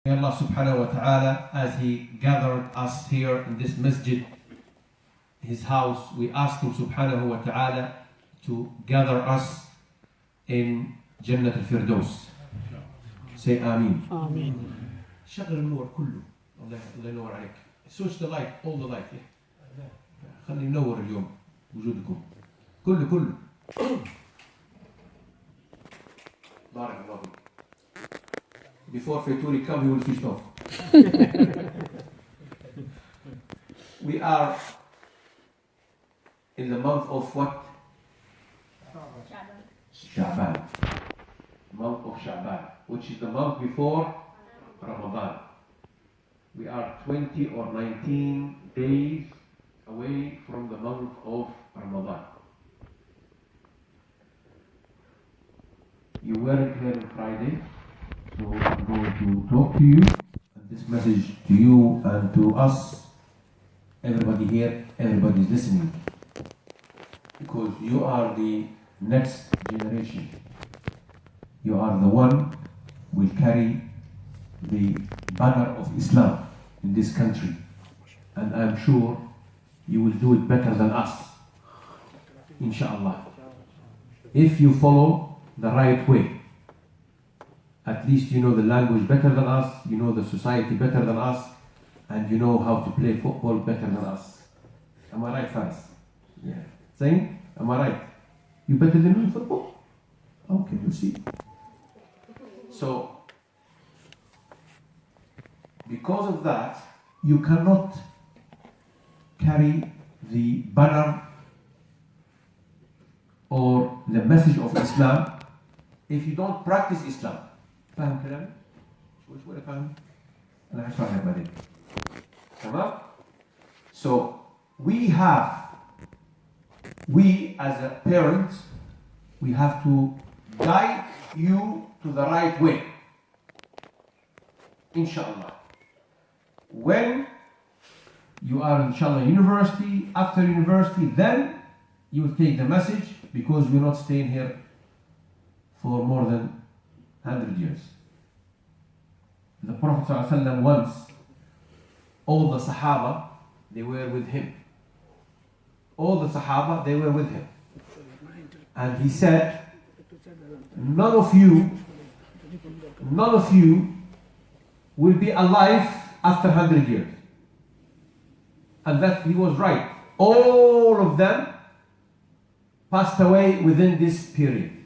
May Allah subhanahu wa ta'ala, as He gathered us here in this masjid, His house, we ask Him subhanahu wa ta'ala to gather us in Jannat al-Firdaus. Say Ameen. Ameen. شغل النور كله. الله ينور عليك. Switch the light, all the light. خلي ينور اليوم وجودكم. كله. بارك الله فيك. Before Fayturi come, he will switch off. We are in the month of what? Sha'ban. Month of Sha'ban, which is the month before Ramadan. We are 20 or 19 days away from the month of Ramadan. You weren't here on Friday, so I'm going to talk to you, and this message to you and to us, everybody here, everybody is listening, because you are the next generation. You are the one who will carry the banner of Islam in this country, and I'm sure you will do it better than us, inshallah. If you follow the right way, at least you know the language better than us, you know the society better than us, and you know how to play football better than us. Am I right, Faris? Yeah. Saying, am I right? You better than me in football? Okay, we'll see. So, because of that, you cannot carry the banner or the message of Islam if you don't practice Islam. فاهم كلامي؟ شوي شوي فاهم؟ أنا هشرحها بعدين. تمام؟ So we as a parent, we have to guide you to the right way. Inshallah. When you are inshallah university, after university, then you will take the message, because we're not staying here for more than 100 years. The Prophet ﷺ once, all the Sahaba, they were with him. All the Sahaba, they were with him. And he said, none of you will be alive after 100 years. And that he was right. All of them passed away within this period.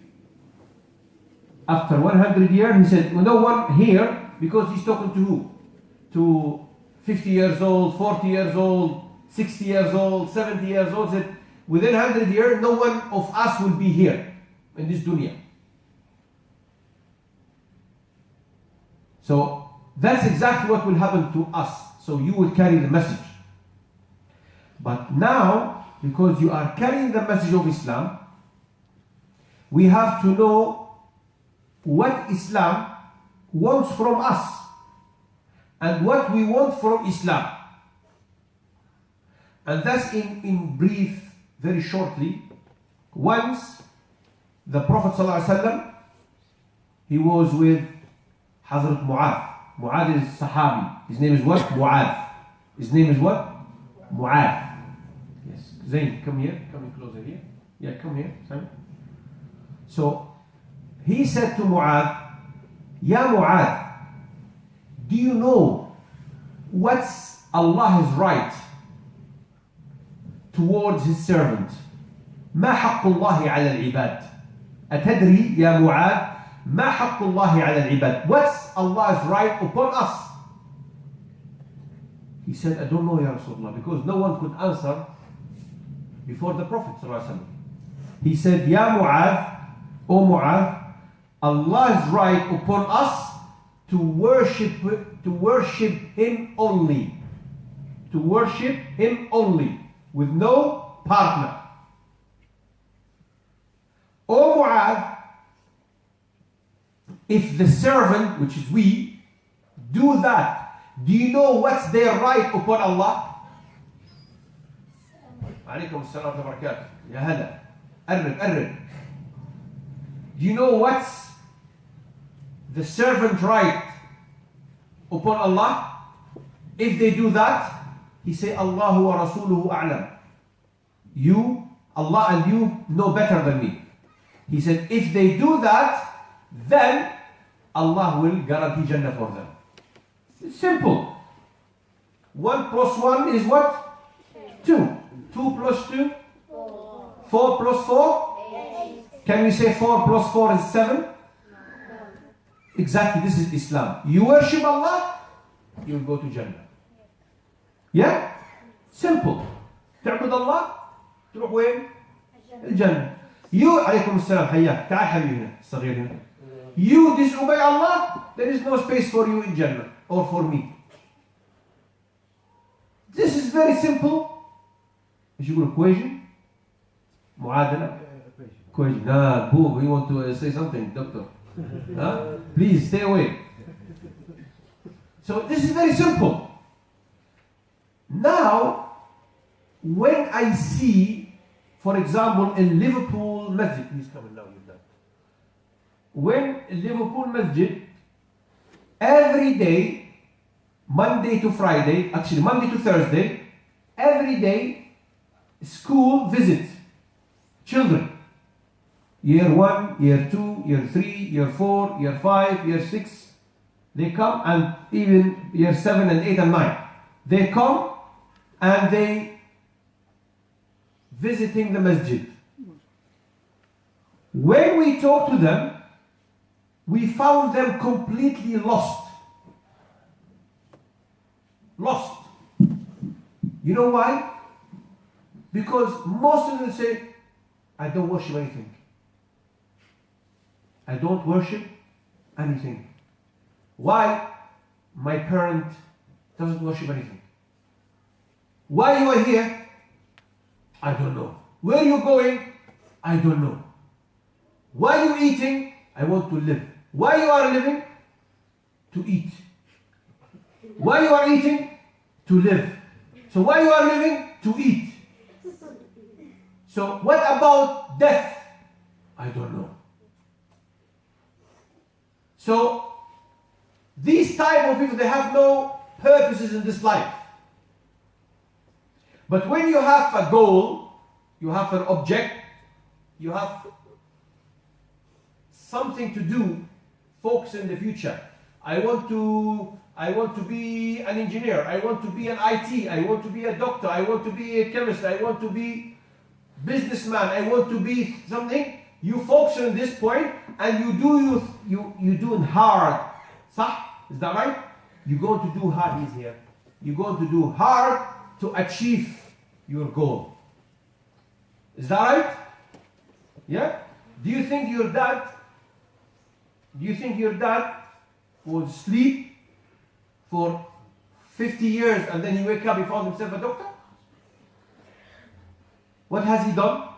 After 100 years, he said, well, no one here, because he's talking to who? To 50 years old, 40 years old, 60 years old, 70 years old. He said, within 100 years, no one of us will be here in this dunya. So that's exactly what will happen to us. So you will carry the message. But now, because you are carrying the message of Islam, we have to know what Islam wants from us and what we want from Islam. And that's in brief, very shortly. Once the Prophet ﷺ, he was with Hazrat Mu'adh. Mu'adh is Sahabi. His name is what? Mu'adh. His name is what? Mu'adh. Yes. Zayn, come here. Come closer here. Yeah, come here. Simon. So he said to Mu'adh, Ya Mu'adh, do you know what's Allah's right towards his servant? ما حق الله على العباد؟ أتدري يا معاذ ما حق الله على العباد? What's Allah's right upon us? He said, I don't know, Ya Rasulullah, because no one could answer before the Prophet ﷺ. He said, Ya Mu'adh, O Mu'adh, Allah's right upon us to worship Him only. To worship Him only, with no partner. O Mu'adh, if the servant, which is we, do that, do you know what's their right upon Allah? عليكم السلام ورحمة الله وبركاته. يا هلا. قرب. Do you know what's the servant right upon Allah. If they do that, he say, Allahu wa rasuluhu a'lam. You, Allah and you know better than me. He said, if they do that, then Allah will guarantee Jannah for them. It's simple. 1 plus 1 is what? 2. 2 plus 2? 4 plus 4? Can we say 4 plus 4 is 7? Exactly, this is Islam. You worship Allah, you will go to Jannah. Yeah? Simple. تعبد الله تروح وين؟ الجنة. You عليكم السلام حياك تعال حبيبي هنا الصغير هنا. You disobey Allah, there is no space for you in Jannah or for me. This is very simple. ايش يقول equation؟ معادلة؟ equation. Nah, boom, we want to say something, doctor. Huh? Please stay away. So this is very simple. Now, when I see, for example, in Liverpool Masjid, he's coming now, you're done. When in Liverpool Masjid, every day, Monday to Friday, actually Monday to Thursday, every day, school visits children. Year 1, year 2, year 3, year 4, year 5, year 6. They come, and even year 7 and 8 and 9. They come and they visiting the masjid. When we talk to them, we found them completely lost. Lost. You know why? Because most of them say, I don't worship anything. I don't worship anything. Why? My parent doesn't worship anything. Why you are here? I don't know. Where are you going? I don't know. Why are you eating? I want to live. Why you are living? To eat. Why you are eating? To live. So why you are living? To eat. So what about death? I don't know. So these type of people, they have no purposes in this life. But when you have a goal, you have an object, you have something to do, focus in the future. I want to be an engineer, I want to be an IT, I want to be a doctor, I want to be a chemist, I want to be businessman, I want to be something. You focus on this point and you do it hard. صح? Is that right? You're going to do hard, he's here. You're going to do hard to achieve your goal. Is that right? Yeah? Do you think your dad would sleep for 50 years and then he wake up, he found himself a doctor? What has he done?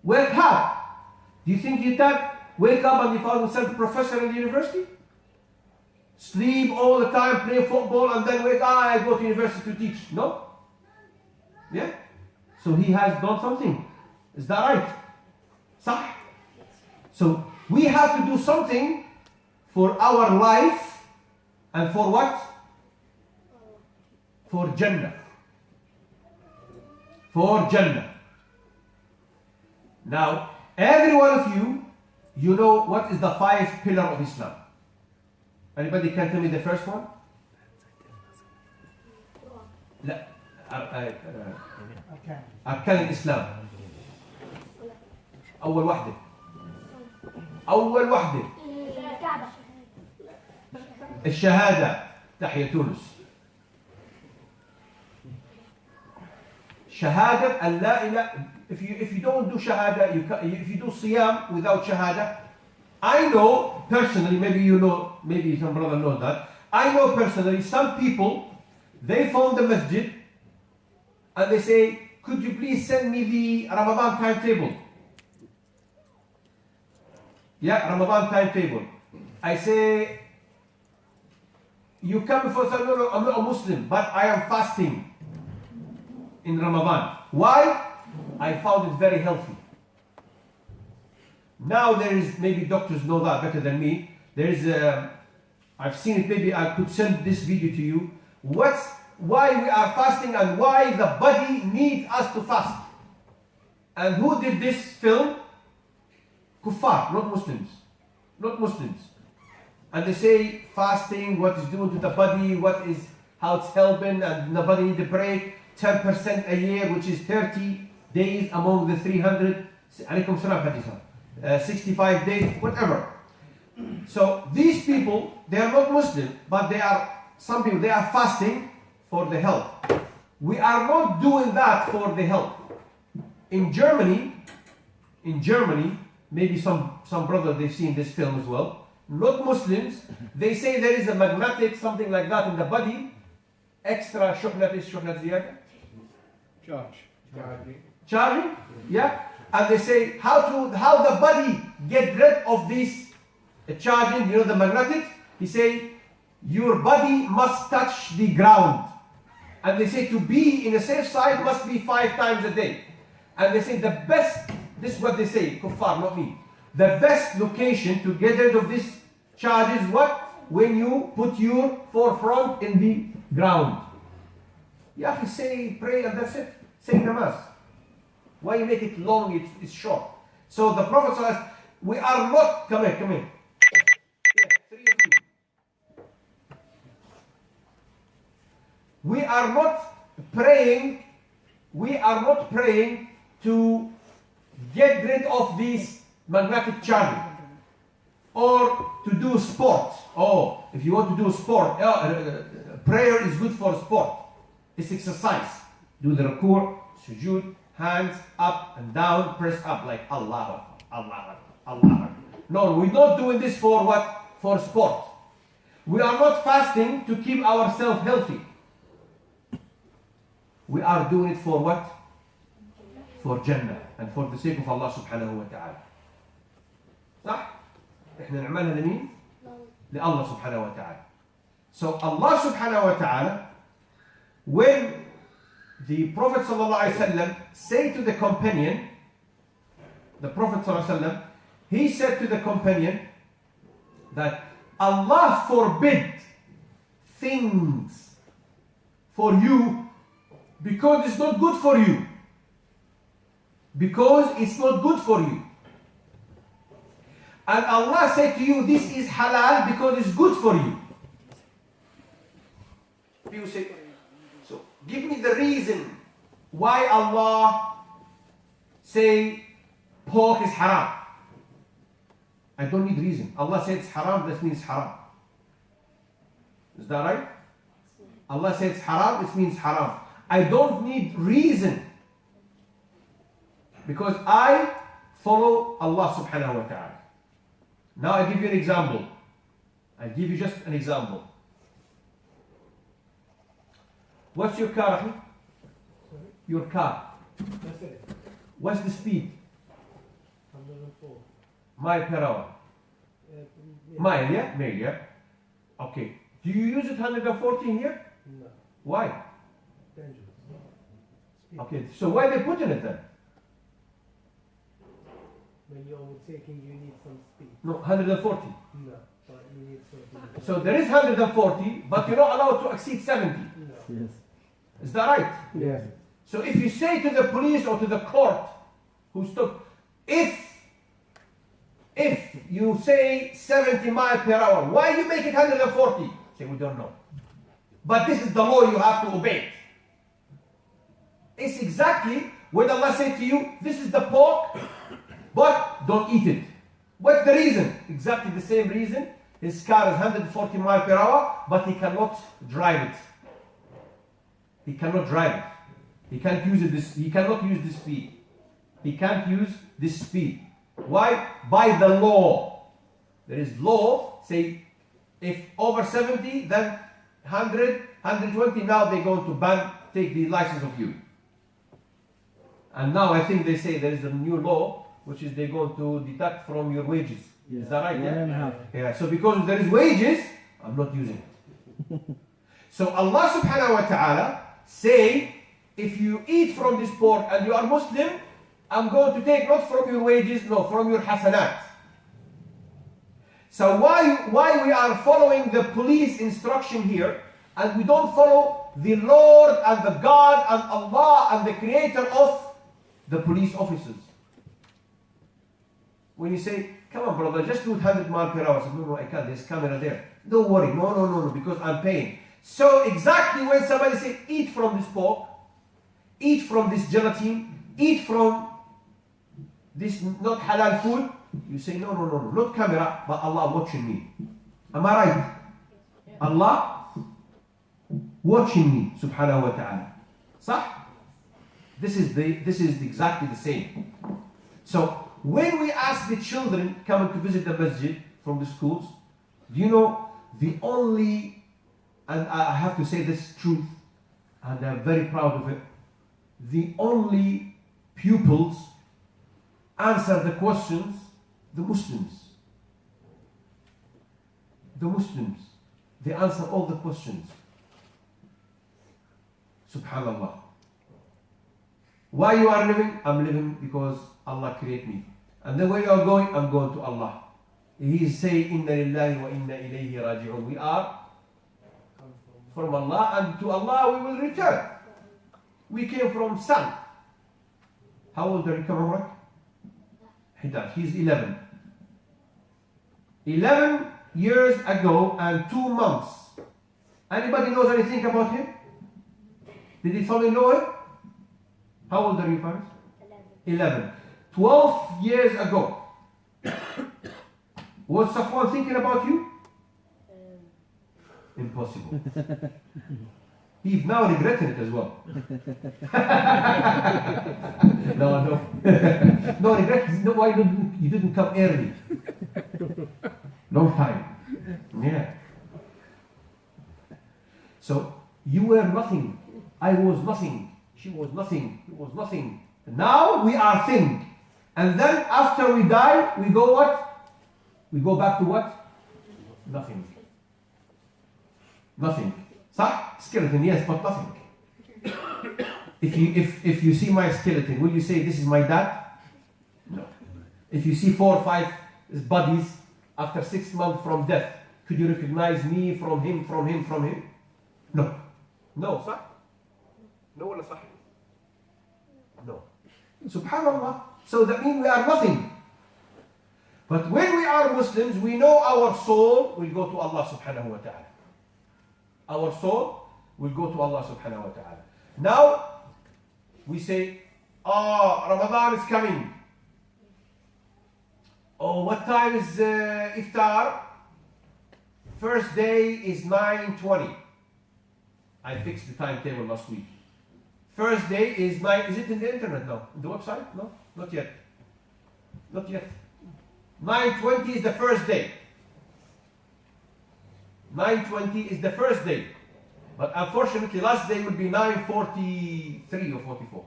Work hard. Do you think your dad wake up and he found himself a professor in the university? Sleep all the time, play football, and then wake up, I go to university to teach. No? Yeah? So he has done something. Is that right? صح? So we have to do something for our life and for what? For Jannah. For Jannah. Now, every one of you, you know what is the 5 pillars of Islam. Anybody can tell me the first one? لا أركان الإسلام. أول واحدة الشهادة تحية تونس. شهادة أن لا إله. If you don't do shahada, if you do siyam without shahada, I know personally, maybe you know, maybe some brother knows that. I know personally some people, they found the masjid and they say, could you please send me the Ramadan timetable? Yeah, Ramadan timetable. I say, you come for some, no, I'm not a Muslim, but I am fasting in Ramadan. Why? I found it very healthy. Now there is, maybe doctors know that better than me, there is a I've seen it, maybe I could send this video to you. Why we are fasting and why the body needs us to fast. And who did this film? Kuffar, not Muslims. Not Muslims. And they say fasting, what it's doing to the body, how it's helping, and the body needs a break. 10% a year, which is 30 days among the 300, 65 days, whatever. So these people, they are not Muslim, but some people, they are fasting for the health. We are not doing that for the health. In Germany, maybe some brother, they've seen this film as well, not Muslims, they say there is a magnetic, something like that in the body, extra شحنة charging, yeah, and they say how the body get rid of this charging, the magnetic. He say your body must touch the ground, and they say to be in a safe side must be 5 times a day. And they say the best, this is what they say, kuffar, not me, the best location to get rid of this charge is what? When you put your forefront in the ground. Yeah, say pray and that's it. Say namaz. Why you make it long? It's short. So the Prophet says, we are not. Come here. Yeah, 3 of you. We are not praying. We are not praying to get rid of this magnetic charging or to do sport. Oh, if you want to do sport, prayer is good for sport. It's exercise. Do the ruku', sujood, hands up and down, press up like Allah, Allah, Allah. No, we're not doing this for what? For sport. We are not fasting to keep ourselves healthy. We are doing it for what? For Jannah and for the sake of Allah subhanahu wa ta'ala. صح؟ إحنا نعملها لمين؟ لله سبحانه وتعالى. So Allah subhanahu wa ta'ala, when the Prophet ﷺ say to the companion, the Prophet ﷺ, he said to the companion that Allah forbid things for you because it's not good for you. Because it's not good for you. And Allah said to you, this is halal because it's good for you. People say, so give me the reason why Allah say pork is haram. I don't need reason. Allah said it's haram, that means haram. Is that right? Allah said it's haram, it means haram. I don't need reason. Because I follow Allah subhanahu wa ta'ala. Now I give you an example. I give you just an example. What's your car? Sorry? Your car. That's it. What's the speed? 104. Mile per hour. Yeah. Mile, yeah? Mile, yeah? Okay. Do you use it 140 here? No. Why? Dangerous. Okay, so why are they putting it then? When you're overtaking, you need some speed. No, 140. No, but you need something. So there is 140, but you're not allowed to exceed 70. No. Yes. Is that right? Yes. So if you say to the police or to the court who stopped, if you say 70 miles per hour, why you make it 140? Say, we don't know. But this is the law, you have to obey it. It's exactly when Allah said to you, this is the pork, but don't eat it. What's the reason? Exactly the same reason. His car is 140 miles per hour, but he cannot drive it. He cannot drive it. He can't use it. He cannot use this speed. He can't use this speed. Why? By the law. There is law. Say, if over 70, then 100, 120. Now they're going to take the license of you. And now I think they say there is a new law, which is they're going to deduct from your wages. Yeah. Is that right? Yeah. Yeah. So because there is wages, I'm not using it. So Allah subhanahu wa ta'ala say, if you eat from this pork and you are Muslim, I'm going to take not from your wages, no, from your hasanat. So why we are following the police instruction here and we don't follow the Lord and the God and Allah and the creator of the police officers? When you say, come on brother, just do it 100 miles per hour. I say, no, I can't, there's camera there. Don't worry, no, because I'm paying. So exactly when somebody says, eat from this pork, eat from this gelatin, eat from this not halal food, you say, no, not camera, but Allah watching me. Am I right? Allah watching me, subhanahu wa ta'ala. Sah? This is exactly the same. So when we ask the children coming to visit the masjid from the schools, do you know the only, and I have to say this truth, and I'm very proud of it, the only pupils answer the questions, the Muslims. The Muslims, they answer all the questions. Subhanallah. Why you are living? I'm living because Allah created me. And then where you are going? I'm going to Allah. He is saying, Inna lillahi wa inna ilayhi raji'un. We are from Allah and to Allah we will return. We came from sun. How old are you, Umrah? He's 11. 11 years ago and 2 months. Anybody knows anything about him? Did he family know him? How old are you, Faris? 11. 12 years ago. Was Safwan thinking about you? Impossible. He's now regretting it as well. No. No regret. No, why you didn't come early? Long time. Yeah. So you were nothing. I was nothing. She was nothing. He was nothing. Now we are thing. And then after we die, we go what? We go back to what? Nothing. Nothing. Skeleton, yes, but nothing. If you see my skeleton, will you say this is my dad? No. If you see 4 or 5 bodies after 6 months from death, could you recognize me from him? No. No, صح? No ولا صح? No. Subhanallah. So that means we are nothing. But when we are Muslims, we know our soul will go to Allah subhanahu wa ta'ala. Our soul will go to Allah subhanahu wa ta'ala. Now, we say, Ramadan is coming. What time is iftar? First day is 9:20. I fixed the timetable last week. First day is 9, is it in the internet now? On the website? No, not yet. Not yet. 9:20 is the first day. 9:20 is the first day. But unfortunately, last day would be 9:43 or 44.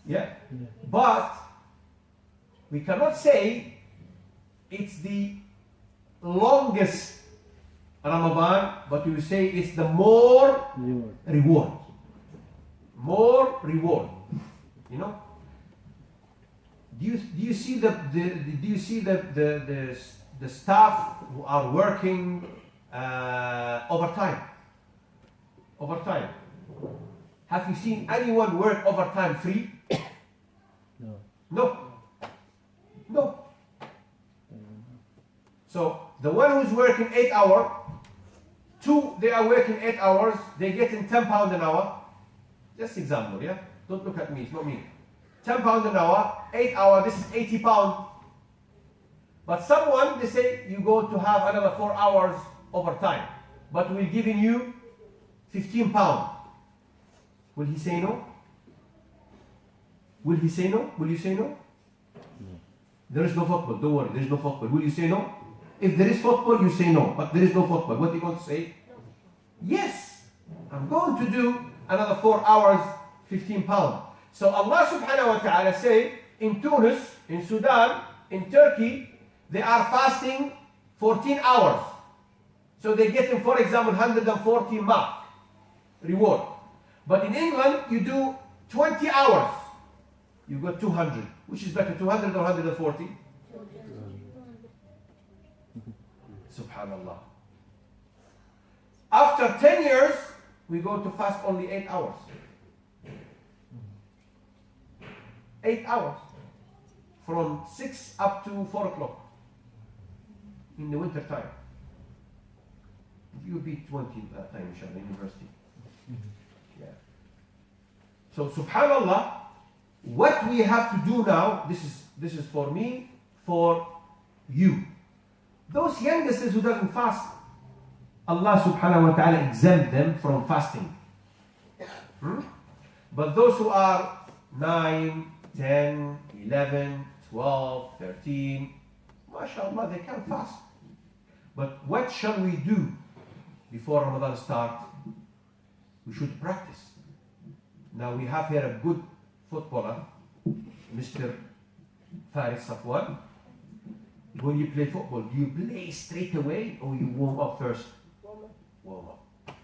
Yeah? But we cannot say it's the longest Ramadan, but we will say it's the more reward. More reward. You know? Do you see the staff who are working overtime? Overtime. Have you seen anyone work overtime free? No. So the one who's working 8 hours, 2 they are working 8 hours, they getting £10 an hour. Just example, yeah? Don't look at me, it's not me. £10 an hour, 8 hours, this is £80. But someone, they say, you go to have another 4 hours overtime, but we're giving you £15. Will he say no? Will he say no? Will you say no? There is no football, don't worry, there is no football. Will you say no? If there is football, you say no, but there is no football. What are you going to say? Yes, I'm going to do another 4 hours, £15. So Allah subhanahu wa ta'ala say, in Tunis, in Sudan, in Turkey, they are fasting 14 hours. So they get, for example, 140 mark reward. But in England, you do 20 hours. You got 200. Which is better, 200 or 140? Subhanallah. After 10 years, we go to fast only 8 hours. 8 hours. From 6 up to 4 o'clock. In the winter time. You'll be 20 at that time, inshallah, in university. Yeah. So, subhanallah, what we have to do now, this is for me, for you. Those youngsters who doesn't fast, Allah subhanahu wa ta'ala exempt them from fasting. But those who are 9, 10, 11, 12, 13, mashallah, they can fast. But what shall we do before Ramadan starts? We should practice. Now we have here a good footballer, Mr. Faris Safwan. When you play football, do you play straight away or you warm up first? Warm up.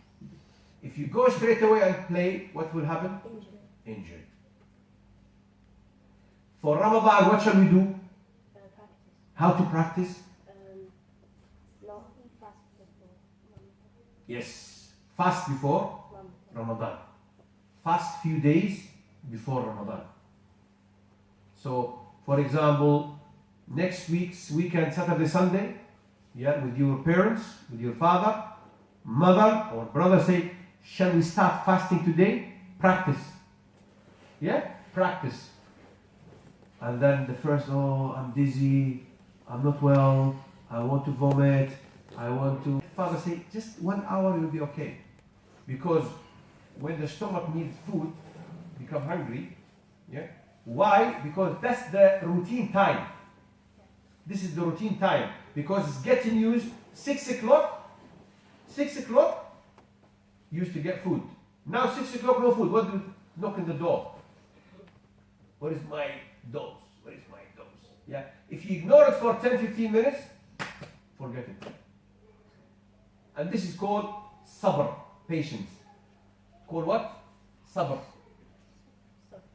If you go straight away and play, what will happen? Injury. For Ramadan, what shall we do? Practice. How to practice? Not fast before Ramadan. Yes. Fast before Ramadan. Fast few days before Ramadan. So, for example, next week's weekend, Saturday, Sunday, yeah, with your parents, with your father, mother, or brother, say, shall we start fasting today? Practice. Yeah? Practice. And then the first, oh, I'm dizzy, I'm not well, I want to vomit, I want to... Father say, just 1 hour you'll be okay. Because when the stomach needs food, become hungry, yeah? Why? Because that's the routine time. This is the routine time. Because it's getting used 6 o'clock. 6 o'clock, used to get food. Now 6 o'clock, no food. What do you knock on the door? What is my dose? Where is my dose? Yeah. If you ignore it for 10-15 minutes, forget it. And this is called sabr, patience. Called what? Sabr.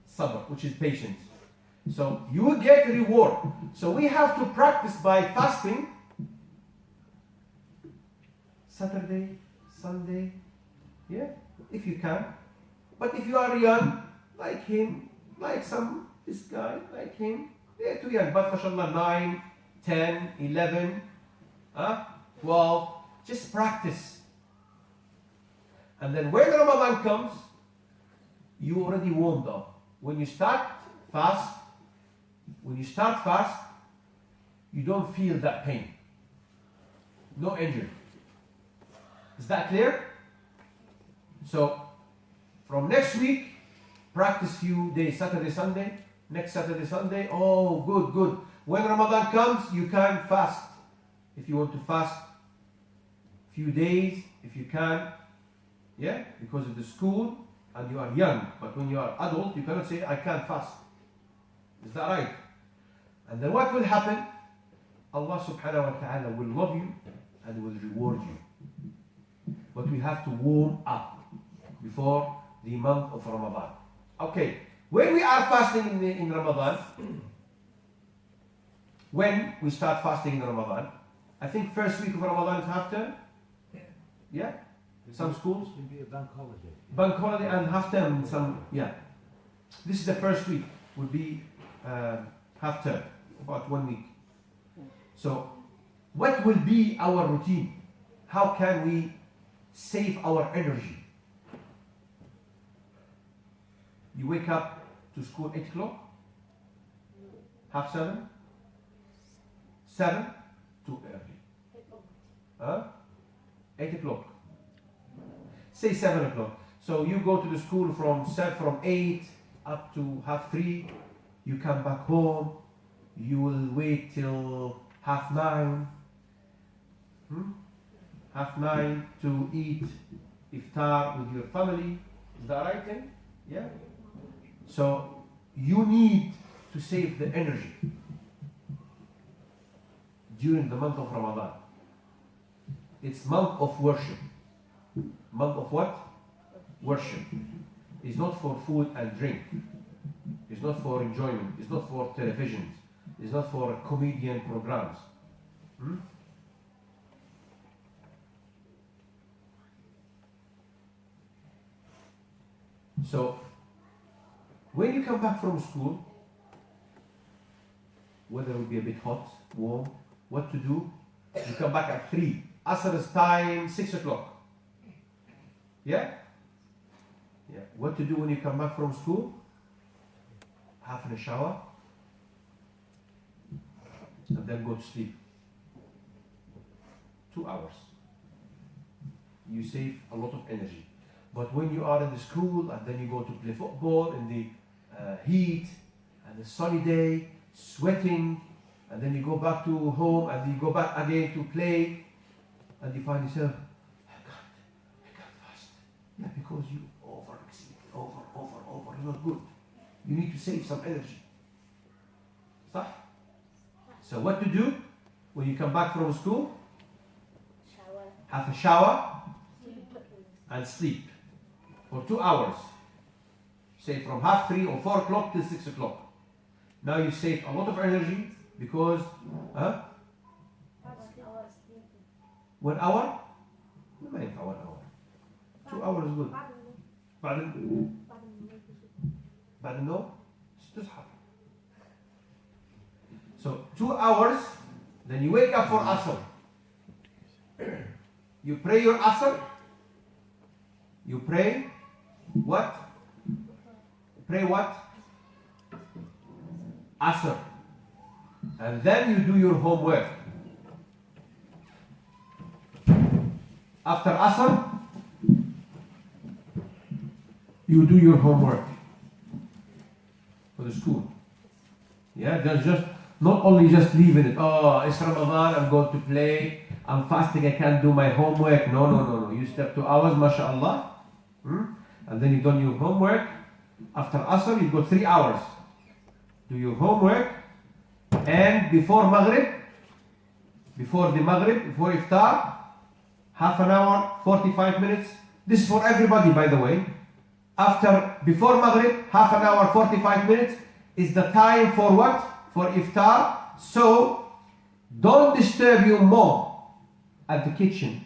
Sabr, which is patience. So you will get a reward. So we have to practice by fasting Saturday, Sunday, yeah, if you can. But if you are young, like him, like this guy, like him, they're too young. But mashallah, 9, 10, 11, 12, just practice. And then when Ramadan comes, you already warmed up. When you start fast, you don't feel that pain. No injury. Is that clear? So, from next week, practice few days, Saturday, Sunday. Next Saturday, Sunday, oh, good. When Ramadan comes, you can fast. If you want to fast few days, if you can, yeah, because of the school, and you are young. But when you are adult, you cannot say, I can't fast. Is that right? And then what will happen? Allah subhanahu wa ta'ala will love you and will reward you. But we have to warm up before the month of Ramadan. Okay, when we are fasting in Ramadan, when we start fasting in Ramadan, I think first week of Ramadan is half term. Yeah? Some schools. It will be a bank holiday. Bank holiday and half term in some, yeah. This is the first week, will be half term, about 1 week. So, what will be our routine? How can we save our energy? You wake up to school 8 o'clock? Half 7? 7? Too early. 8 o'clock. Say 7 o'clock. So you go to the school from 8 up to half 3. You come back home. You will wait till half 9. Half 9 to eat iftar with your family. Is that right then? Yeah. So you need to save the energy during the month of Ramadan. It's month of worship. Month of what? Worship. It's not for food and drink. It's not for enjoyment. It's not for televisions. It's not for comedian programs. So, when you come back from school, weather will be a bit hot, warm, what to do? You come back at 3. Asr's time, 6 o'clock. Yeah? Yeah. What to do when you come back from school? Have a shower, and then go to sleep. 2 hours. You save a lot of energy. But when you are in the school and then you go to play football in the heat and the sunny day, sweating, and then you go back to home and you go back again to play, and you find yourself, I can't fast. Yeah, because you overexceed, over. It's not good. You need to save some energy. صح? So what to do when you come back from school? Shower. Have a shower Sleep. and sleep for 2 hours. Say from 3:30 or 4 o'clock till 6 o'clock. Now you save a lot of energy because 1 hour sleeping. 1 hour? ما ينفع 1 hour. 2 hours is good. بعد النوم تصحى. So 2 hours, then you wake up for Asr. You pray your Asr. You pray what? Pray what? Asr. And then you do your homework. After Asr, you do your homework for the school. Yeah, that's just not only just leaving it. Oh, it's Ramadan, I'm going to play. I'm fasting, I can't do my homework. No. You step 2 hours, mashallah. And then you've done your homework. After Asr, you've got 3 hours. Do your homework. And before Maghrib, before Iftar, half an hour, 45 minutes. This is for everybody, by the way. Before Maghrib, half an hour, 45 minutes is the time for what? For Iftar. So, don't disturb your mom at the kitchen.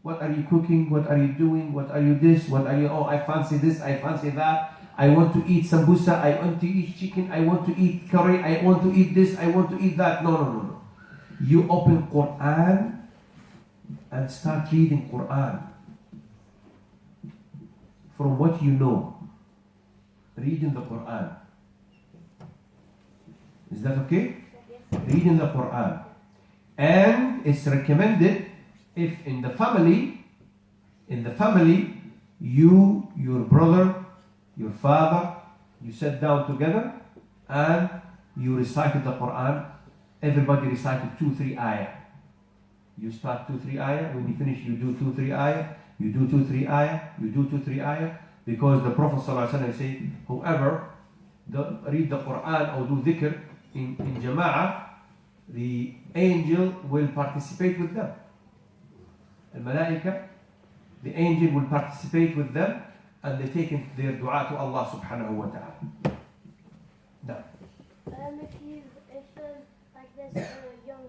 What are you cooking? What are you doing? What are you this? What are you, oh, I fancy this, I fancy that. I want to eat sambusa, I want to eat chicken, I want to eat curry, I want to eat this, I want to eat that. No. You open Quran and start reading Quran. From what you know. Reading the Quran. Is that okay? Reading the Quran. And it's recommended if in the family, you, your brother, your father, you sat down together and you recited the Quran. Everybody recited 2-3 ayah. You start 2-3 ayah. When you finish, you do 2-3 ayah. You do 2-3 ayah. You do 2-3 ayah. Because the Prophet ﷺ said, whoever read the Quran or do dhikr in jama'ah, the angel will participate with them. Al-Malaika, the angel will participate with them and they take their dua to Allah subhanahu wa ta'ala. Now. If there's a young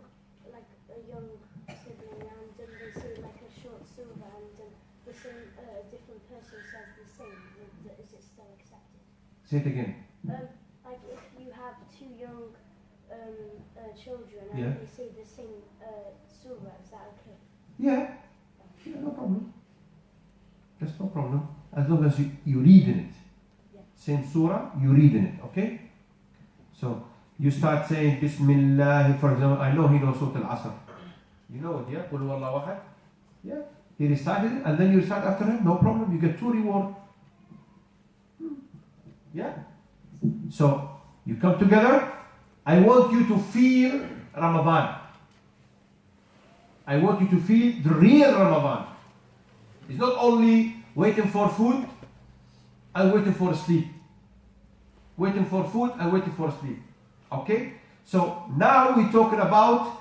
sibling and they say like a short surah and the same different person says the same, is it still accepted? Say it again. Like if you have 2 young children and Yeah. they say the same surah, is that okay? Yeah, no problem. There's no problem. As long as you read in it. Yeah. Same surah, you read in it, okay? So, you start saying Bismillah, for example, I know he knows Surah Al-Asr. You know it, yeah? Qul huwallahu ahad. Yeah. He recited it, and then you recite after him, no problem. You get 2 reward. Yeah? So, you come together. I want you to feel Ramadan. I want you to feel the real Ramadan. It's not only waiting for food and waiting for sleep. Waiting for food and waiting for sleep. Okay? So now we're talking about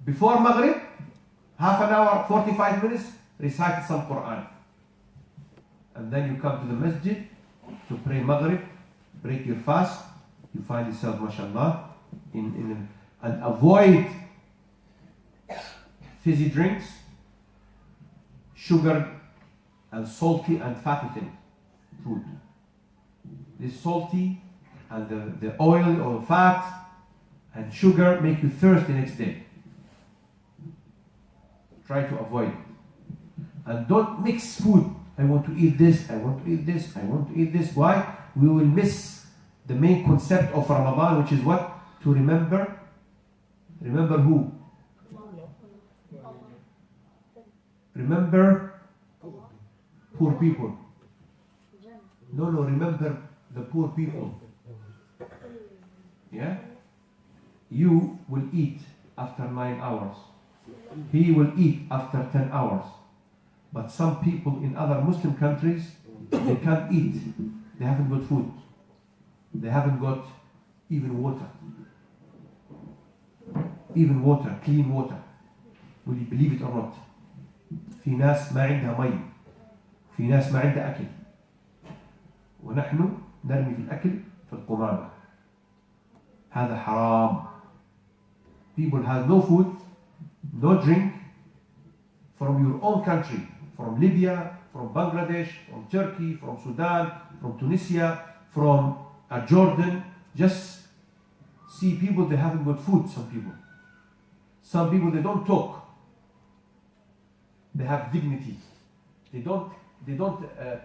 before Maghrib, half an hour, 45 minutes, recite some Quran. And then you come to the masjid to pray Maghrib, break your fast. You find yourself, mashallah, and avoid fizzy drinks, sugar and salty and fatty thing, food. This salty and the oil or fat and sugar make you thirsty next day. Try to avoid it. And don't mix food. I want to eat this, I want to eat this, I want to eat this. Why? We will miss the main concept of Ramadan, which is what? To remember. Remember who? Remember poor people. No, remember the poor people. Yeah? You will eat after 9 hours. He will eat after 10 hours. But some people in other Muslim countries, they can't eat. They haven't got food. They haven't got even water. Even water, clean water. Will you believe it or not? في ناس ما عندها مي. في ناس ما عندها أكل. ونحن نرمي في الأكل في القمامة. هذا حرام. People have no food, no drink from your own country, from Libya, from Bangladesh, from Turkey, from Sudan, from Tunisia, from Jordan. Just see people, they haven't got food, some people. Some people, they don't talk. They have dignity. They don't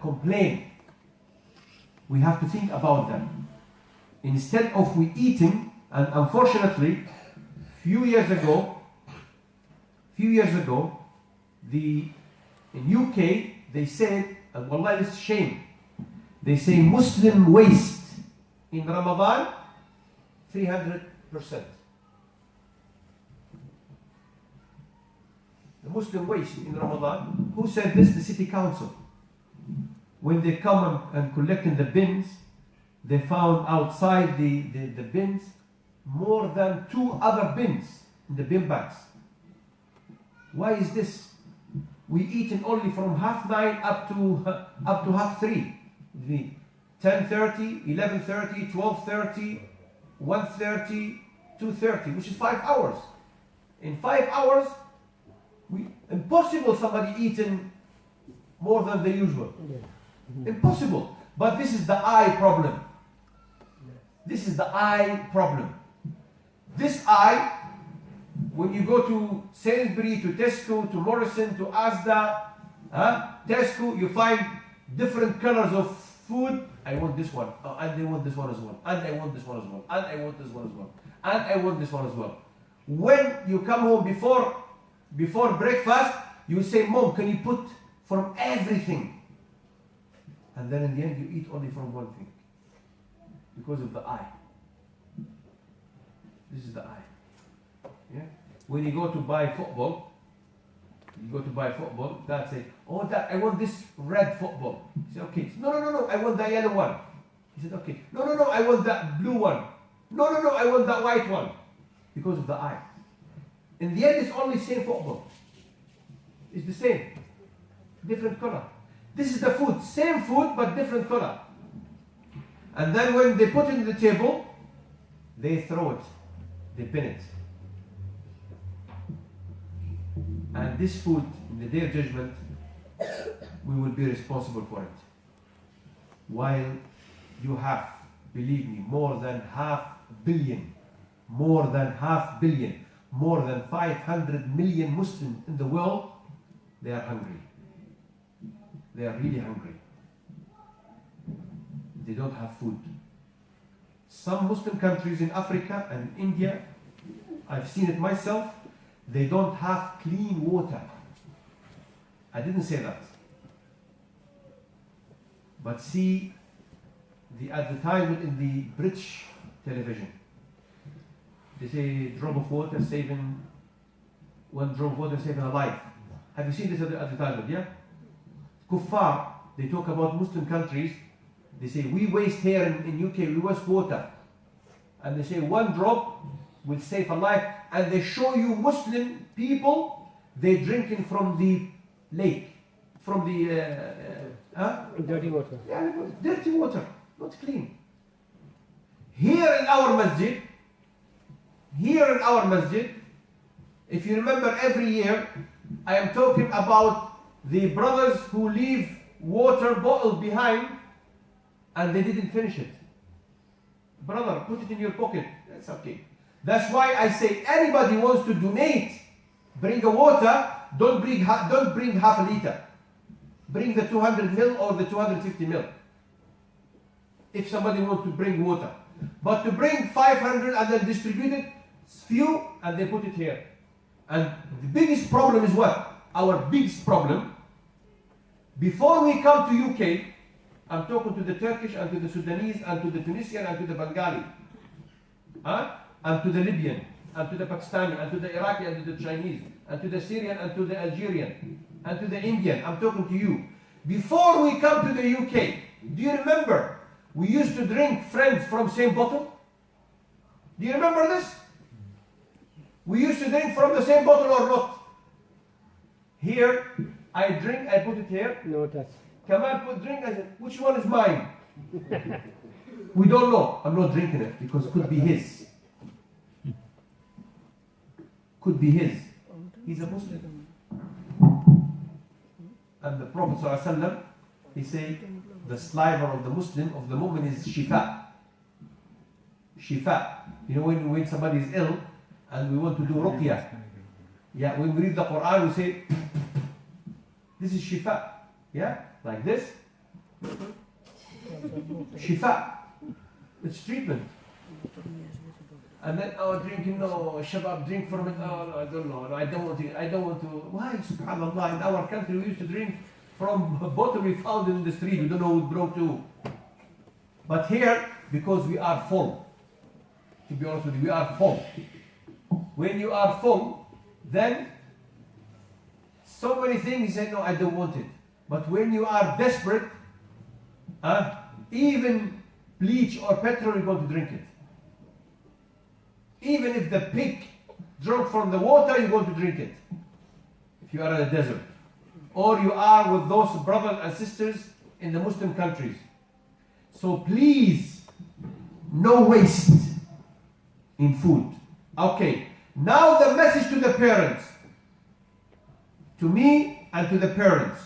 complain. We have to think about them. Instead of we eating, and unfortunately, few years ago, in UK, they said, and wallah, it's a shame, they say Muslim waste in Ramadan, 300%. The Muslim waste in Ramadan, who said this? The city council. When they come and collect in the bins, they found outside the bins more than 2 other bins in the bin bags. Why is this? We eaten only from 9:30 up to 3:30. 10:30, 11:30, 12:30, 1:30, 2:30, which is 5 hours. In 5 hours, impossible somebody eating more than the usual. Impossible. But this is the eye problem. This is the eye problem. This eye, when you go to Sainsbury, to Tesco, to Morrison, to Asda, Tesco, you find different colors of food. I want this one, and I want this one as well, and I want this one as well, and I want this one as well, and I want this one as well. When you come home before breakfast, you say, Mom, can you put from everything? And then in the end, you eat only from one thing. Because of the eye. This is the eye. Yeah? When you go to buy football, Dad say, oh, Dad, I want this red football. He said, okay. No, I want the yellow one. He said, okay. No, I want that blue one. No, I want that white one. Because of the eye. In the end, it's only same football. It's the same. Different color. This is the food. Same food, but different color. And then when they put it on the table, they throw it. They bin it. And this food, in the day of judgment, we will be responsible for it. While you have, believe me, more than 500 million, more than 500 million Muslims in the world, they are hungry. They are really hungry. They don't have food. Some Muslim countries in Africa and India, I've seen it myself, they don't have clean water. I didn't say that. But see the advertisement in the British television. They say drop of water saving, one drop of water saving a life. Have you seen this advertisement? Yeah? Kuffar, they talk about Muslim countries. They say we waste here in UK, we waste water. And they say one drop will save a life. And they show you Muslim people, they drinking from the lake, from the Dirty water. Yeah, dirty water, not clean. Here in our masjid, if you remember every year, I am talking about the brothers who leave water bottle behind and they didn't finish it. Brother, put it in your pocket. That's okay. That's why I say anybody wants to donate, bring a water, don't bring half a liter. Bring the 200 mil or the 250 mil. If somebody wants to bring water. But to bring 500 and then distribute it, it's few, and they put it here. And the biggest problem is what? Our biggest problem, before we come to UK, I'm talking to the Turkish and to the Sudanese and to the Tunisian and to the Bengali, and to the Libyan and to the Pakistani and to the Iraqi and to the Chinese and to the Syrian and to the Algerian and to the Indian. I'm talking to you. Before we come to the UK, do you remember we used to drink, friends, from same bottle? Do you remember this? We used to drink from the same bottle or not? Here, I drink, I put it here. No touch. Kamal put drink, I said, which one is mine? We don't know. I'm not drinking it because it could be his. Could be his. He's a Muslim. And the Prophet ﷺ, he said, the saliva of the Muslim, of the mu'min is shifa. Shifa. You know, when somebody is ill and we want to do ruqyah, yeah, when we read the Quran, we say, this is shifa. Yeah, like this. Shifa. It's treatment. And then, oh, drinking, no, shabab, drink from it. Oh, no, I don't know. No, I don't want to. I don't want to. Why, subhanAllah, in our country we used to drink from a bottle we found in the street. We don't know who it broke to. But here, because we are full, to be honest with you, we are full. When you are full, then so many things you say, no, I don't want it. But when you are desperate, even bleach or petrol, you're going to drink it. Even if the pig drunk from the water, you're going to drink it. If you are in a desert. Or you are with those brothers and sisters in the Muslim countries. So please, no waste in food. Okay, now the message to the parents. To me and to the parents.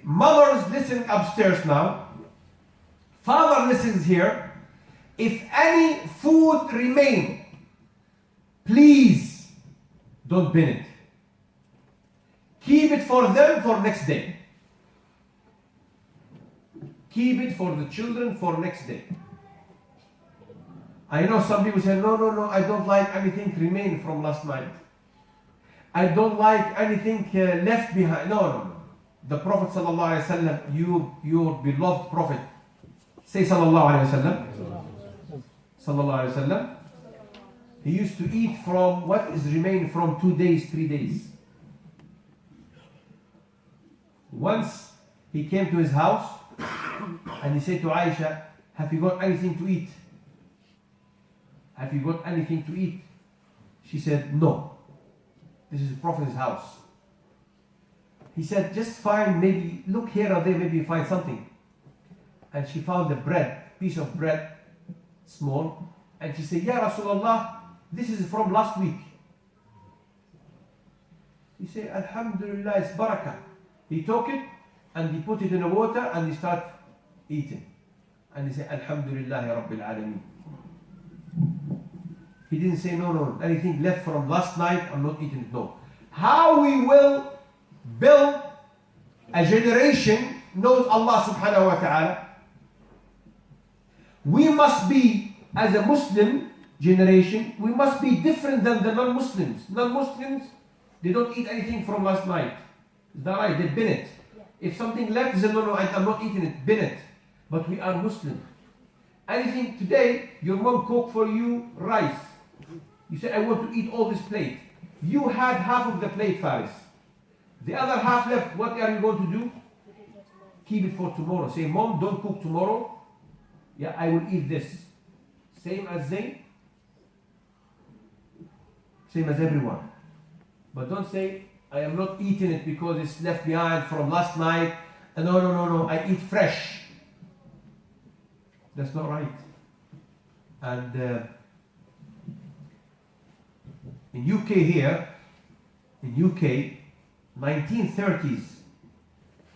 Mothers listen upstairs now. Father listens here. If any food remain, please don't bin it. Keep it for them for next day. Keep it for the children for next day. I know some people say, no, I don't like anything remain from last night. I don't like anything left behind. No. The Prophet sallallahu alaihi wasallam, your beloved Prophet, say sallallahu alaihi wasallam. Sallallahu alaihi wasallam. He used to eat from what is remained from 2 days, 3 days. Once he came to his house and he said to Aisha, have you got anything to eat? Have you got anything to eat? She said, no. This is the Prophet's house. He said, just find, maybe look here or there, maybe you find something. And she found a bread, piece of bread, small, and she said, Ya Rasulullah, this is from last week. He said, Alhamdulillah, it's barakah. He took it and he put it in the water and he started eating. And he said, Alhamdulillah, Rabbil Alameen. He didn't say, no, anything left from last night, I'm not eating it. No. How we will build a generation knows Allah subhanahu wa ta'ala. We must be, as a Muslim generation, we must be different than the non-Muslims. Non-Muslims, they don't eat anything from last night. Is that right? They bin it. Yeah. If something left, they say, no, I'm not eating it, bin it. But we are Muslim. Anything today, your mom cooked for you rice. You say, I want to eat all this plate. You had half of the plate, Faris. The other half left, what are you going to do? Keep it for tomorrow. Say, Mom, don't cook tomorrow. Yeah, I will eat this. Same as they. Same as everyone. But don't say, I am not eating it because it's left behind from last night. No, I eat fresh. That's not right. And in UK here, in UK, 1930s,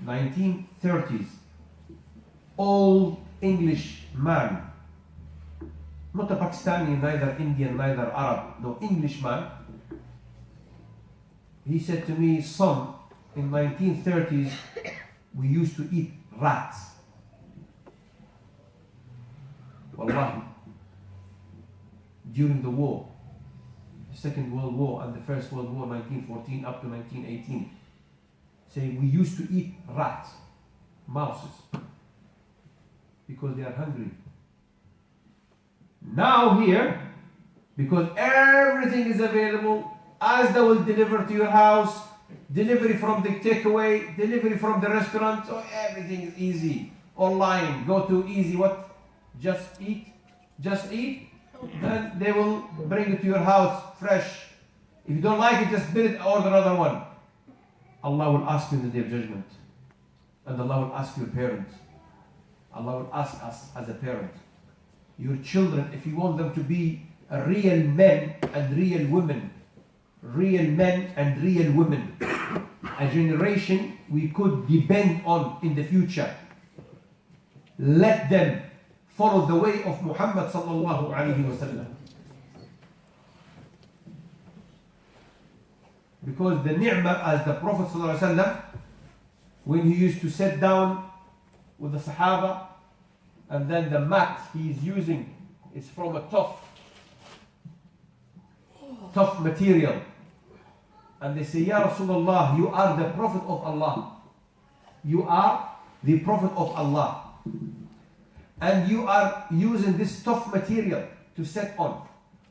1930s, old English man, not a Pakistani, neither Indian, neither Arab, no, English man. He said to me, son, in 1930s, we used to eat rats. Wallahi. During the war, the Second World War and the First World War, 1914 up to 1918. Say, we used to eat rats, mouses, because they are hungry. Now here, because everything is available, as they will deliver to your house, delivery from the takeaway, delivery from the restaurant, so everything is easy. Online, go to easy, what? Just eat, then they will bring it to your house fresh. If you don't like it, just build it, order another one. Allah will ask you in the day of judgment. And Allah will ask your parents. Allah will ask us as a parent. Your children, if you want them to be real men and real women, real men and real women, a generation we could depend on in the future, let them follow the way of Muhammad sallallahu alayhi wa sallam. Because the ni'mah, as the Prophet sallallahu alayhi wa sallam, when he used to sit down with the Sahaba, and then the mat he is using is from a tough material. And they say, Ya Rasulullah, you are the Prophet of Allah. You are the Prophet of Allah. And you are using this tough material to set on.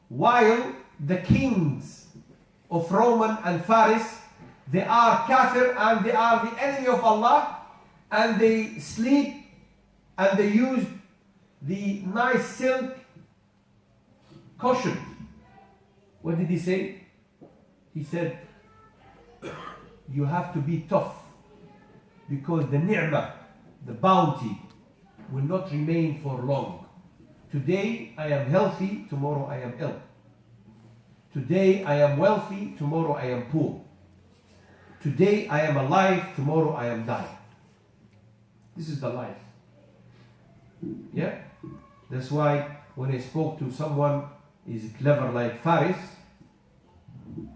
While the kings of Roman and Faris, they are kafir and they are the enemy of Allah, and they sleep and they use the nice silk cushion. What did he say? He said, you have to be tough, because the ni'mah, the bounty, will not remain for long. Today I am healthy, tomorrow I am ill. Today I am wealthy, tomorrow I am poor. Today I am alive, tomorrow I am dying. This is the life. Yeah? That's why when I spoke to someone is clever like Faris,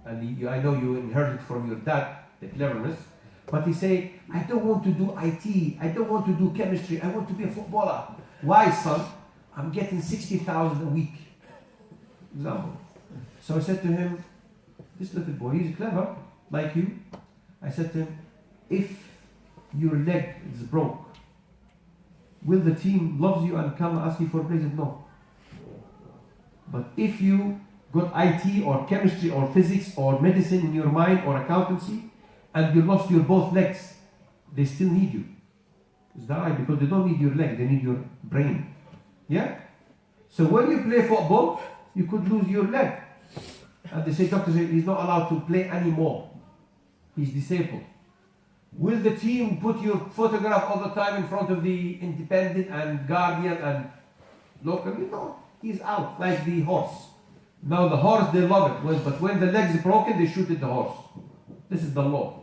and I know you inherited from your dad the cleverness, but he say, I don't want to do IT, I don't want to do chemistry, I want to be a footballer. Why, son? I'm getting 60,000 a week. Example. So I said to him, this little boy, he's clever, like you. I said to him, if your leg is broke, will the team loves you and come ask you for a place? No. But if you got IT or chemistry or physics or medicine in your mind or accountancy, and you lost your both legs, they still need you. Is that right? Because they don't need your leg, they need your brain. Yeah? So when you play football, you could lose your leg. And they say, doctor said he's not allowed to play anymore. He's disabled. Will the team put your photograph all the time in front of the Independent and Guardian and local? No, he's out, like the horse. Now the horse, they love it, but when the leg is broken, they shoot at the horse. This is the law.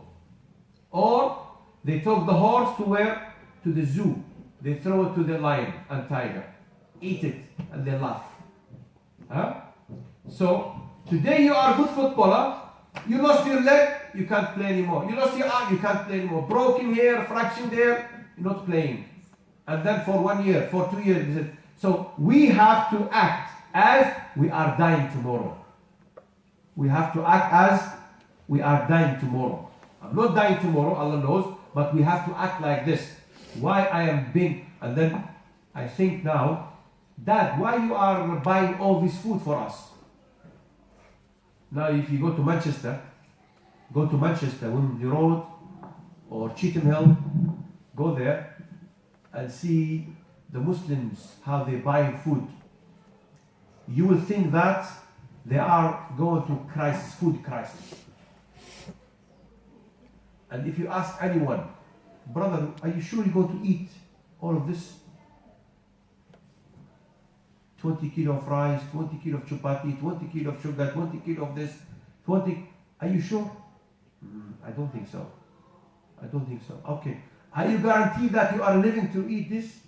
Or they took the horse to where? To the zoo. They throw it to the lion and tiger. Eat it, and they laugh. Huh? So, today you are a good footballer. You lost your leg, you can't play anymore. You lost your arm, you can't play anymore. Broken here, fraction there, you're not playing. And then for 1 year, for 2 years. So we have to act as we are dying tomorrow. We have to act as we are dying tomorrow. I'm not dying tomorrow, Allah knows, but we have to act like this. Why I am being, and then I think now, Dad, why you are buying all this food for us? Now if you go to Manchester, Wimbledon Road or Cheetham Hill, go there and see the Muslims, how they buy food. You will think that they are going to crisis, food crisis. And if you ask anyone, brother, are you sure you're going to eat all of this? 20 kilo of rice, 20 kilo of chapati, 20 kilo of sugar, 20 kilo of this, 20, are you sure? I don't think so. Okay. Are you guaranteed that you are living to eat this?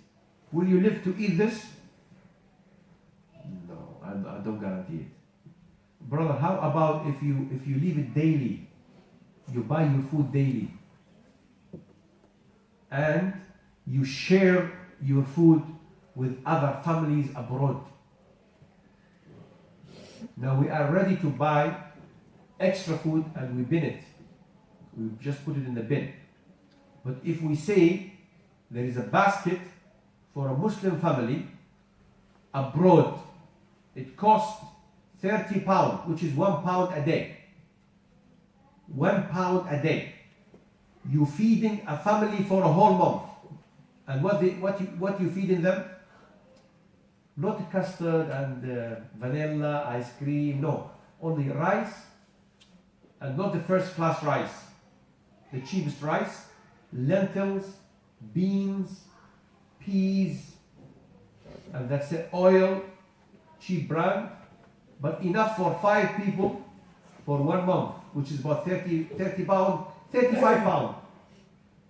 Will you live to eat this? No, I don't guarantee it. Brother, how about if you leave it daily? You buy your food daily. And you share your food with other families abroad. Now we are ready to buy extra food and we bin it. We just put it in the bin. But if we say there is a basket for a Muslim family abroad, it costs £30, which is £1 a day. £1 a day. You feeding a family for a whole month. And what you feeding them? Not custard and vanilla, ice cream, no. Only rice, and not the first class rice. The cheapest rice, lentils, beans, peas, and that's it, oil, cheap brand, but enough for 5 people for 1 month, which is about £30 pounds, £35.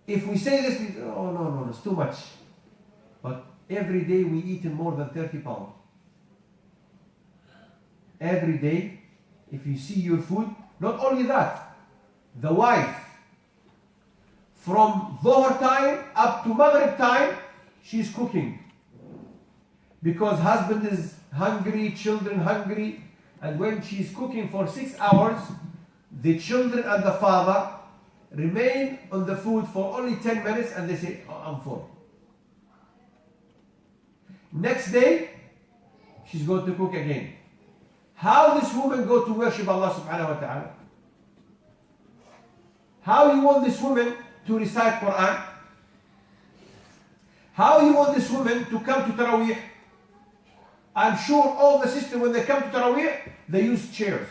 If we say this, we say, oh no, it's too much. But every day we eat in more than £30. Every day, if you see your food, not only that, the wife, from Dhuhr time up to Maghrib time, she's cooking. Because husband is hungry, children hungry, and when she's cooking for 6 hours, the children and the father remain on the food for only 10 minutes and they say, oh, I'm full. Next day, she's going to cook again. How this woman go to worship Allah subhanahu wa ta'ala? How you want this woman to recite Quran? How you want this woman to come to Taraweeh? I'm sure all the sisters, when they come to Taraweeh, they use chairs.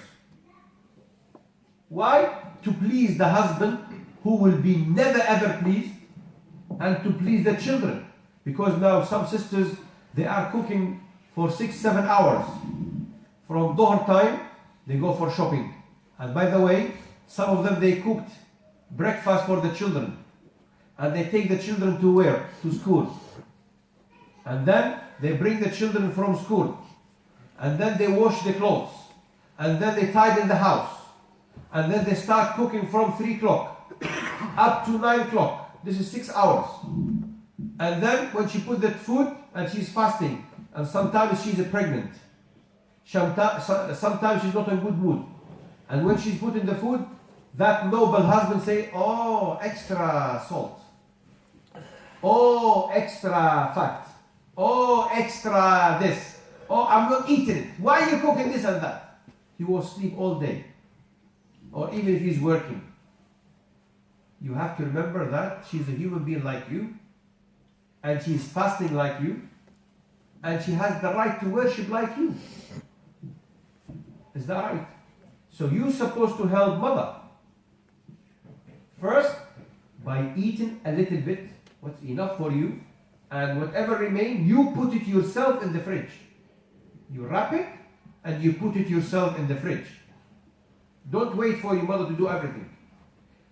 Why? To please the husband, who will be never ever pleased, and to please the children. Because now some sisters, they are cooking for 6-7 hours. From Dhuhr time, they go for shopping. And by the way, some of them, they cooked breakfast for the children. And they take the children to where? To school. And then they bring the children from school. And then they wash the clothes. And then they tidy the house. And then they start cooking from 3 o'clock up to 9 o'clock. This is 6 hours. And then when she put the food, and she's fasting, and sometimes she's pregnant. Sometimes she's not in good mood. And when she's putting the food, that noble husband say, oh, extra salt. Oh, extra fat. Oh, extra this. Oh, I'm not eating it. Why are you cooking this and that? He will sleep all day. Or even if he's working. You have to remember that she's a human being like you. And she's fasting like you. And she has the right to worship like you. Is that right? So you're supposed to help mother. First, by eating a little bit, what's enough for you, and whatever remains, you put it yourself in the fridge. You wrap it, and you put it yourself in the fridge. Don't wait for your mother to do everything.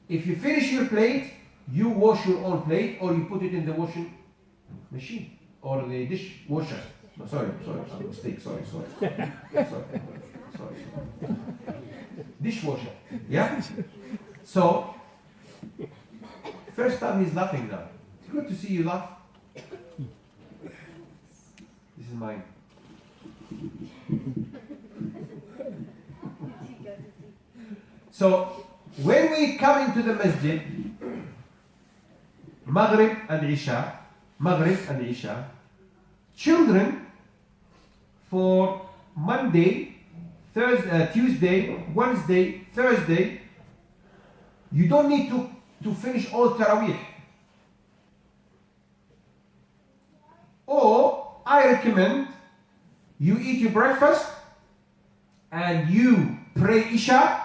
If you finish your plate, you wash your own plate, or you put it in the washing machine, or the dishwasher. No, sorry, mistake, sorry. Dishwasher, yeah? So, first time he's laughing now. It's good to see you laugh. This is mine. So, when we come into the masjid, Maghrib and Isha, children for Monday, Tuesday, Wednesday, Thursday, you don't need to finish all Taraweeh. Or, I recommend you eat your breakfast and you pray Isha.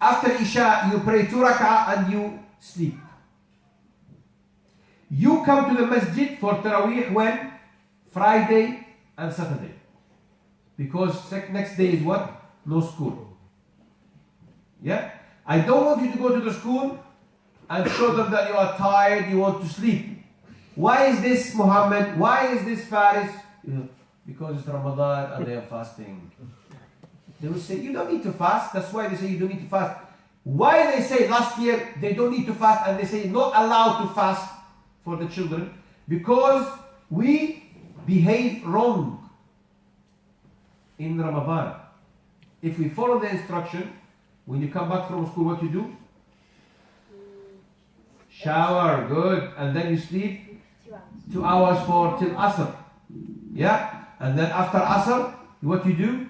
After Isha, you pray 2 rak'ah and you sleep. You come to the masjid for Taraweeh when? Friday and Saturday. Because next day is what? No school. Yeah? I don't want you to go to the school and show them that you are tired, you want to sleep. Why is this, Muhammad? Why is this, Faris? Because it's Ramadan and they are fasting. They will say, you don't need to fast. That's why they say you don't need to fast. Why they say last year they don't need to fast and they say not allowed to fast for the children? Because we behave wrong in Ramadan. If we follow the instruction, when you come back from school, what you do? Shower, good, and then you sleep 2 hours for till Asr. Yeah, and then after Asr, what you do?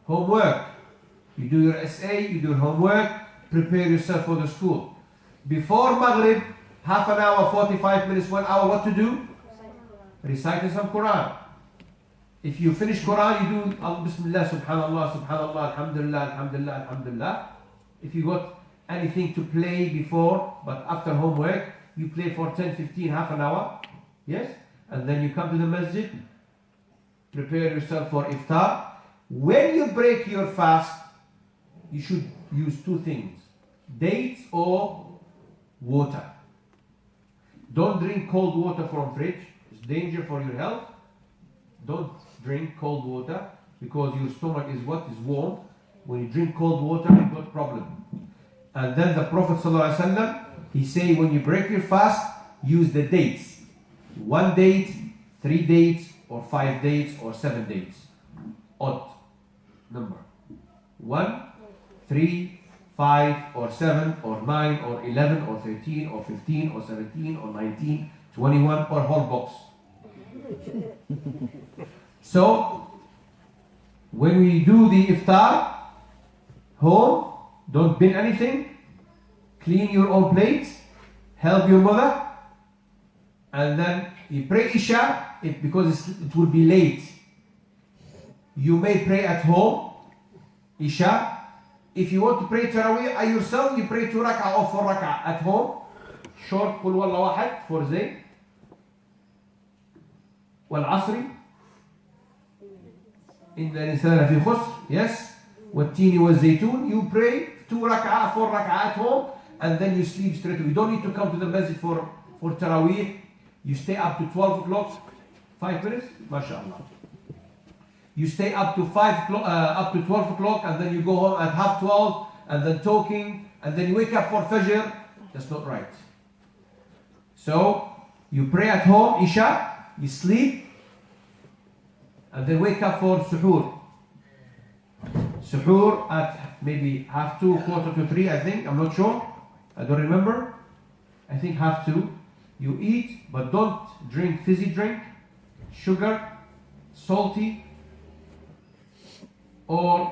Homework. You do your essay, you do homework, prepare yourself for the school. Before Maghrib, half an hour, 45 minutes, 1 hour, what to do? Reciting some Quran. If you finish Quran, you do Bismillah, Subhanallah, Subhanallah, Alhamdulillah, Alhamdulillah, Alhamdulillah. If you got anything to play before, but after homework, you play for 10, 15, half an hour. Yes? And then you come to the masjid, prepare yourself for iftar. When you break your fast, you should use 2 things: dates or water. Don't drink cold water from fridge. It's danger for your health. Don't drink cold water because your stomach is what? Is warm. When you drink cold water, you've got a problem. And then the Prophet ﷺ, he say when you break your fast, use the dates. 1 date, 3 dates, or 5 dates, or 7 dates. Odd number. 1, 3, 5, or 7, or 9, or 11, or 13, or 15, or 17, or 19, 21, or whole box. So, when we do the iftar, home, don't bin anything, clean your own plates, help your mother, and then you pray Isha, because it will be late. You may pray at home, Isha. If you want to pray Taraweeh yourself, you pray 2 rak'ah or 4 rak'ah at home. Short, Qul Wallahu Ahad for Zayd. والعصر إن الإنسان في خسر. Yes. والتين والزيتون. You pray 2 rak'ah, 4 rak'ah at home, and then you sleep straight away. You don't need to come to the masjid for Taraweeh. You stay up to 12 o'clock, 5 minutes, mashallah. You stay up to 12 o'clock, and then you go home at 12:30, and then talking, and then you wake up for Fajr. That's not right. So you pray at home, Isha, you sleep, and then wake up for Suhoor. Suhoor at maybe 2:30, 2:45, I think. I'm not sure. I don't remember. I think 2:30. You eat, but don't drink fizzy drink, sugar, salty, or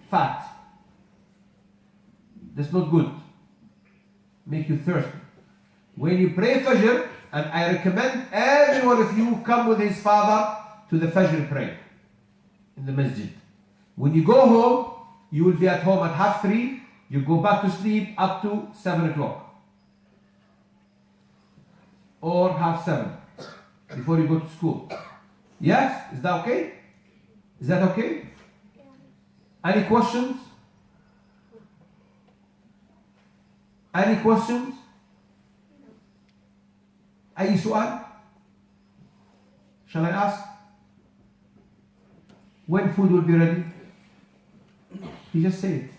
fat. That's not good. Make you thirsty. When you pray Fajr, and I recommend every one of you come with his father to the Fajr prayer in the masjid. When you go home, you will be at home at 3:30. You go back to sleep up to 7 o'clock. Or 7:30 before you go to school. Yes? Is that okay? Is that okay? Any questions? Any questions? أي سؤال? Shall I ask? When food will be ready? He just said it.